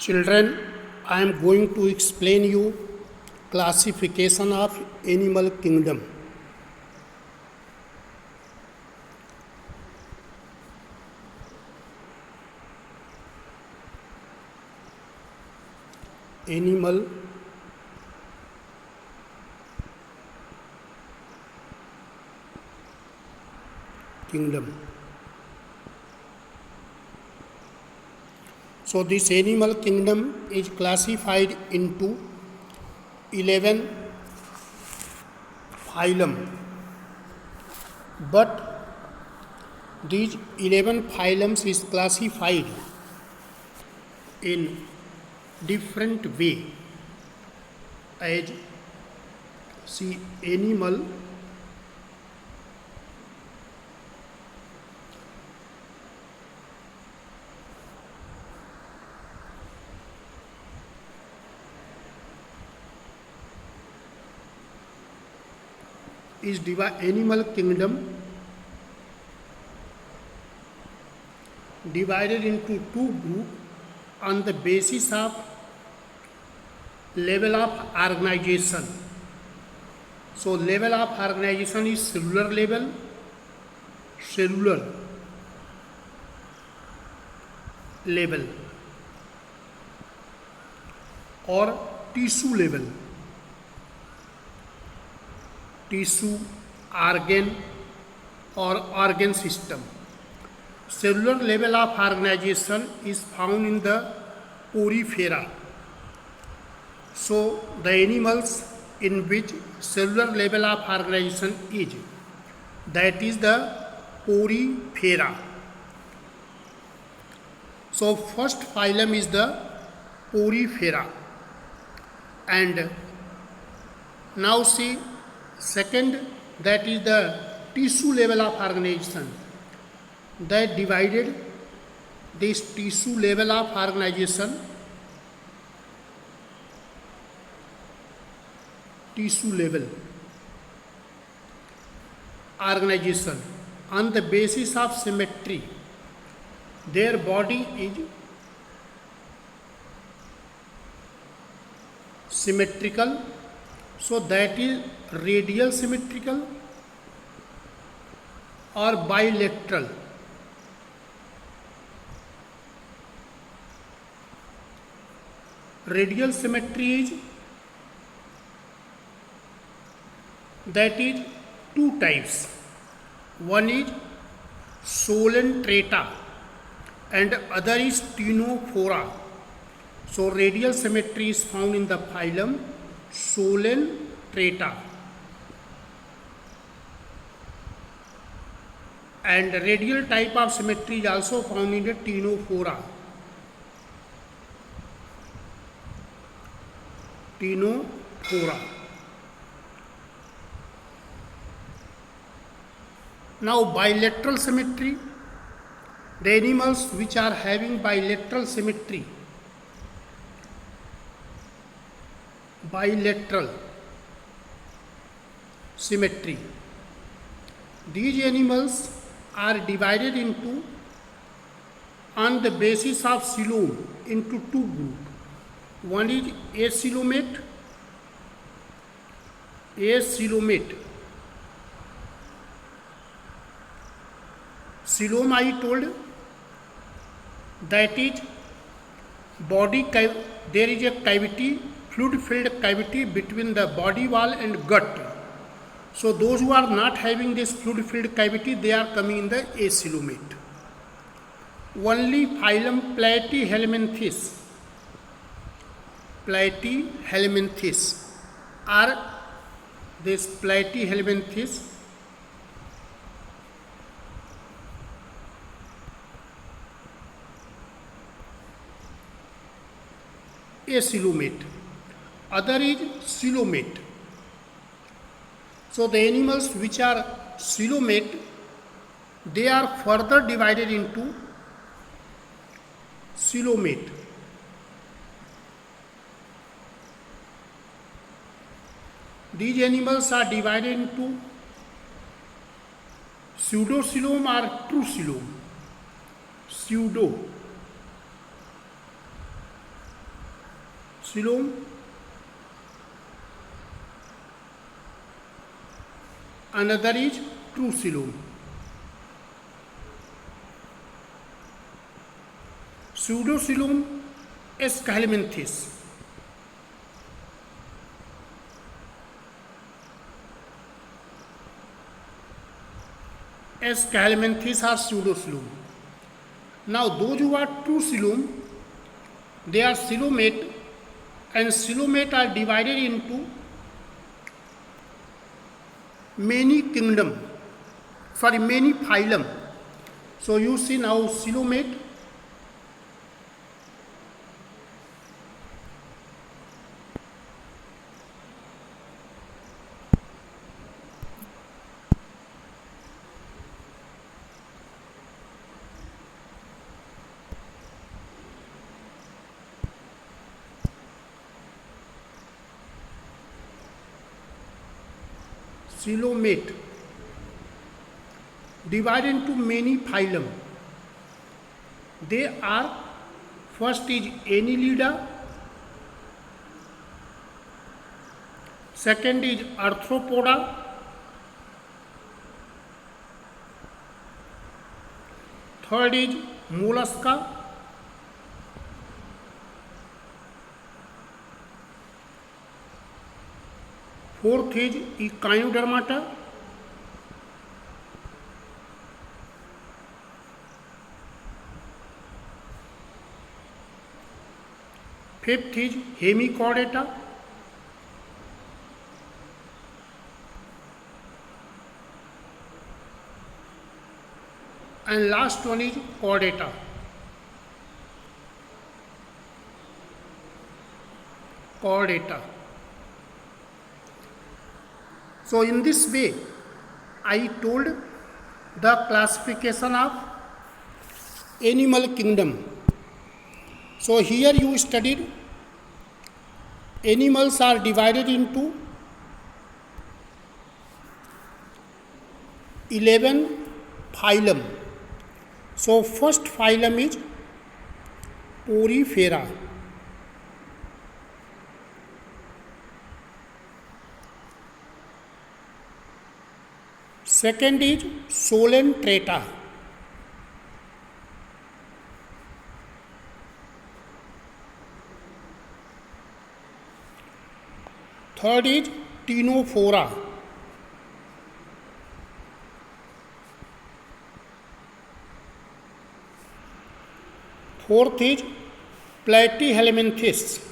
Children, I am going to explain you classification of animal kingdom. Animal kingdom. So this animal kingdom is classified into 11 phylum. But these 11 phylums is classified in different way. As see, animal is animal kingdom divided into two groups on the basis of level of organization. So level of organization is cellular level or tissue level, tissue, organ or organ system. Cellular level of organization is found in the porifera. So the animals in which cellular level of organization is, that is the porifera. So first phylum is the porifera, and now see second, that is the tissue level of organization. That divided this tissue level of organization, tissue level organization on the basis of symmetry. Their body is symmetrical, so that is radial symmetrical or bilateral. Radial symmetry is, that is two types. One is Solentrata and other is Ctenophora. So radial symmetry is found in the phylum Solentrata, and radial type of symmetry is also found in the Ctenophora. Now bilateral symmetry, the animals which are having bilateral symmetry, these animals are divided into, on the basis of coelom, into two groups. One is acoelomate. Coelom I told, that is body, there is a cavity, fluid filled cavity between the body wall and gut. So those who are not having this fluid filled cavity, they are coming in the acoelomate. Only phylum Platyhelminthes are this Platyhelminthes acoelomate, other is coelomate. So the animals which are coelomate, they are further divided into coelomate. These animals are divided into pseudocoelom or true coelom. Pseudo Coelom, another is true coelom. Pseudocoelom escalmenthes. Escalmenthes are pseudocoelom. Now those who are true coelom, they are coelomate, and coelomate are divided into many phylum. So you see now coelomate, coelomate divided into many phylum. They are, first is Annelida, second is Arthropoda, third is Mollusca, fourth is Echinodermata, fifth is Hemichordata, and last one is Chordata. So in this way, I told the classification of animal kingdom. So here you studied animals are divided into 11 phylum. So first phylum is Porifera. Second is Solentrata. Third is Ctenophora. Fourth is Platyhelminthes.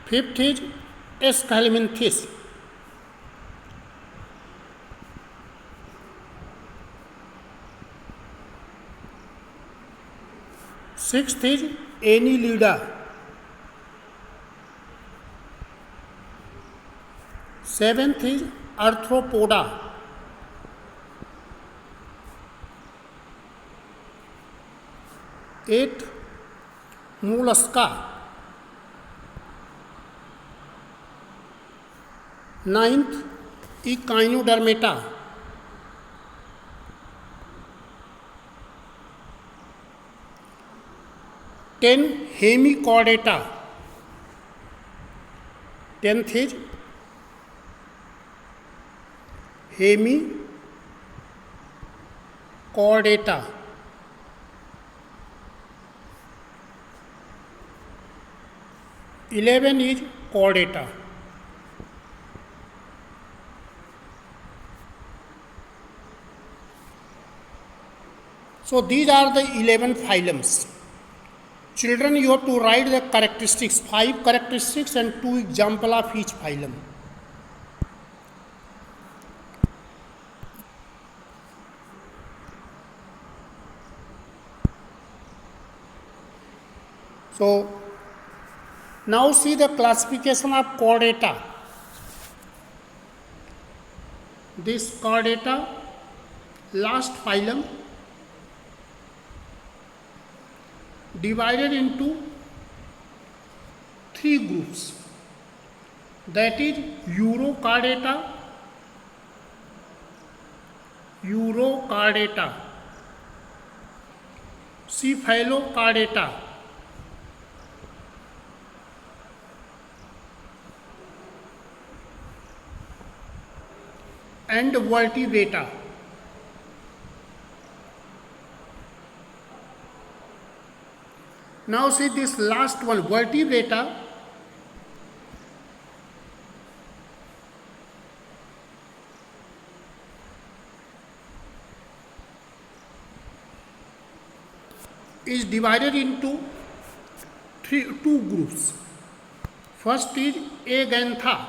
Fifth is Escalmenthes. Sixth is Annelida. Seventh is Arthropoda. Eighth, Mollusca. Ninth, Echinodermata. 10 Hemichordata. 10th is Hemichordata. 11 is Chordata. So these are the 11 phylums. Children, you have to write the characteristics, 5 characteristics and 2 examples of each phylum. So now see the classification of Chordata. This Chordata, last phylum, divided into 3 groups, that is Urochordata, यूरोकार्डेटा, सीफेलोकार्डेटा, and vertebrata. Now see this last one, vertebrata. Is divided into two groups. First is Agantha,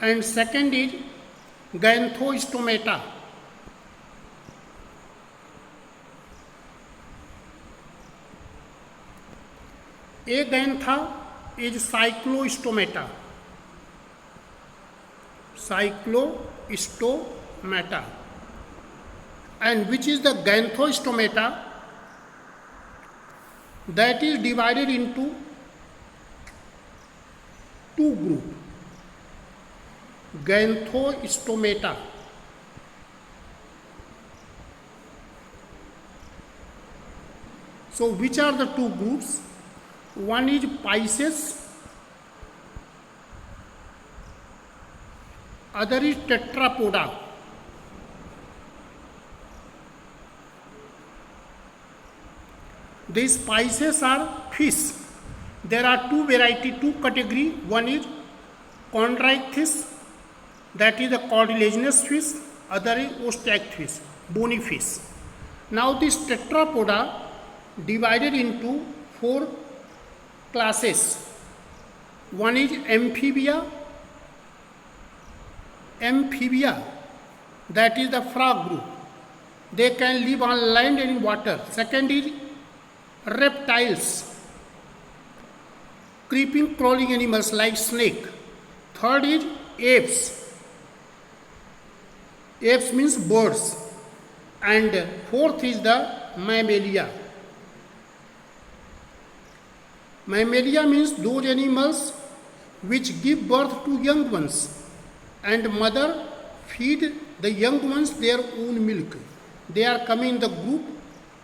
and second is Ganthostomata. Agantha is cyclostomata. Cyclostomata. And which is the Ganthostomata? That is divided into two groups. Ganthostomata. So which are the two groups? One is Pisces, other is Tetrapoda. These Pisces are fish. There are two variety, two category. One is Chondrichthyes, that is a cartilaginous fish. Other is Osteichthyes, bony fish. Now this Tetrapoda divided into four classes. One is Amphibia. Amphibia, that is the frog group. They can live on land and in water. Second is reptiles, creeping, crawling animals like snake. Third is apes. Apes means birds. And fourth is the mammalia. Mammalia means those animals which give birth to young ones, and mother feed the young ones their own milk. They are coming in the group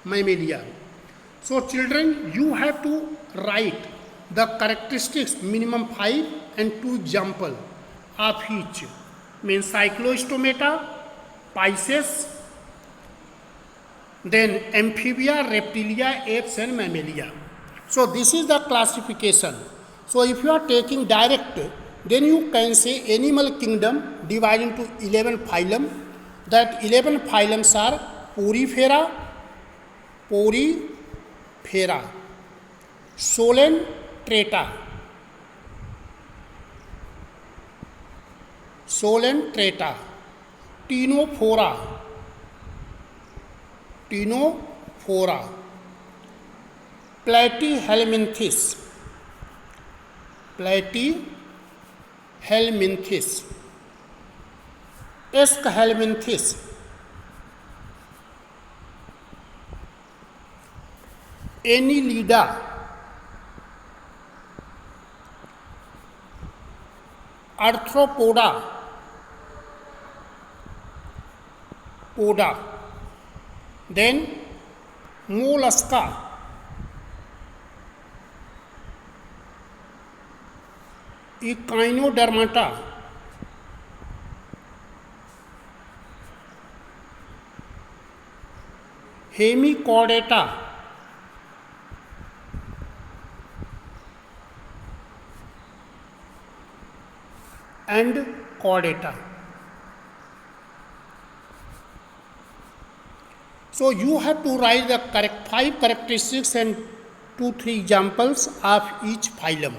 Mammalia. So children, you have to write the characteristics, minimum 5 and 2 example of each. Means Cyclostomata, Pisces, then Amphibia, Reptilia, Apes and Mammalia. So this is the classification. So if you are taking direct, then you can say animal kingdom divided into 11 phylum. That 11 phylums are Porifera, Solentrata, Ctenophora, Platyhelminthes, Aschelminthes, Annelida, Arthropoda, then Mollusca, Echinodermata, Hemichordata, and Chordata. So you have to write the 5 characteristics and 2-3 examples of each phylum.